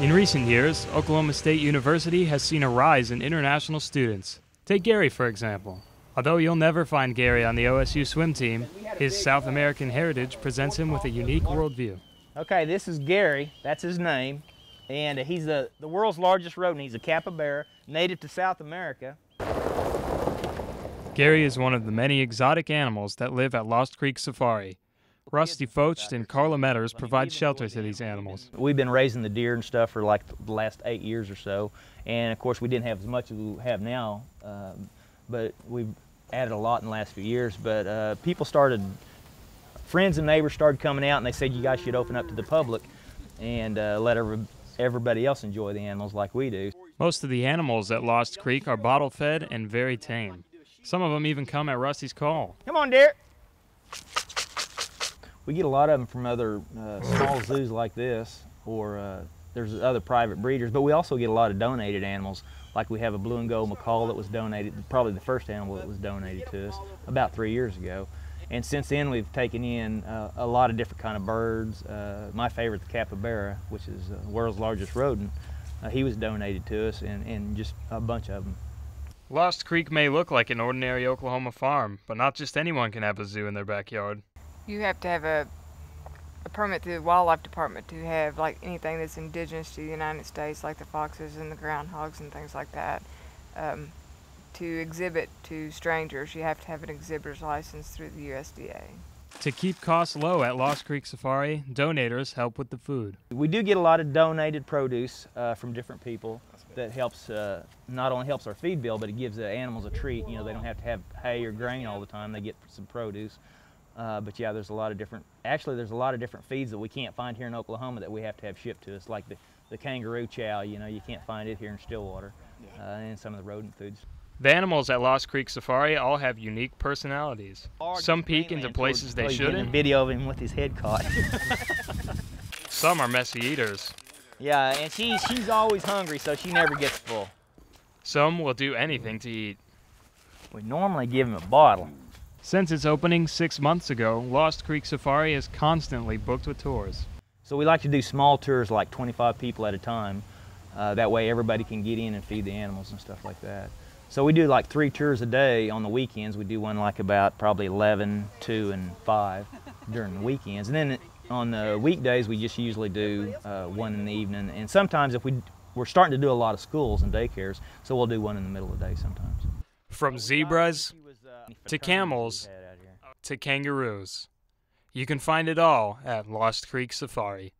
In recent years, Oklahoma State University has seen a rise in international students. Take Gary, for example. Although you'll never find Gary on the OSU swim team, his South American heritage presents him with a unique worldview. Okay, this is Gary, that's his name, and he's the world's largest rodent. He's a capybara, native to South America. Gary is one of the many exotic animals that live at Lost Creek Safari. Rusty Focht and Carla Metters provide shelter to these animals. We've been raising the deer and stuff for like the last 8 years or so, and of course we didn't have as much as we have now, but we've added a lot in the last few years. But friends and neighbors started coming out and they said you guys should open up to the public and let everybody else enjoy the animals like we do. Most of the animals at Lost Creek are bottle fed and very tame. Some of them even come at Rusty's call. Come on, deer. We get a lot of them from other small zoos like this, or there's other private breeders, but we also get a lot of donated animals. Like we have a blue and gold macaw that was donated, probably the first animal that was donated to us about 3 years ago. And since then we've taken in a lot of different kind of birds. My favorite, the capybara, which is the world's largest rodent, he was donated to us, and just a bunch of them. Lost Creek may look like an ordinary Oklahoma farm, but not just anyone can have a zoo in their backyard. You have to have a permit through the wildlife department to have like anything that's indigenous to the United States, like the foxes and the groundhogs and things like that. To exhibit to strangers, you have to have an exhibitor's license through the USDA. To keep costs low at Lost Creek Safari, donators help with the food. We do get a lot of donated produce from different people that helps, not only helps our feed bill, but it gives the animals a treat. You know, they don't have to have hay or grain all the time. They get some produce. But yeah, there's a lot of different feeds that we can't find here in Oklahoma that we have to have shipped to us, like the kangaroo chow. You know, you can't find it here in Stillwater, and some of the rodent foods. The animals at Lost Creek Safari all have unique personalities. Some peek into places they shouldn't. A video of him with his head caught. Some are messy eaters. Yeah, and she's always hungry, so she never gets full. Some will do anything to eat. We normally give him a bottle. Since its opening 6 months ago, Lost Creek Safari is constantly booked with tours. So we like to do small tours, like 25 people at a time. That way everybody can get in and feed the animals and stuff like that. So we do like 3 tours a day on the weekends. We do one like about probably 11, 2, and 5 during the weekends. And then on the weekdays, we just usually do one in the evening. And sometimes if we're starting to do a lot of schools and daycares, so we'll do one in the middle of the day sometimes. From zebras to camels to kangaroos, you can find it all at Lost Creek Safari.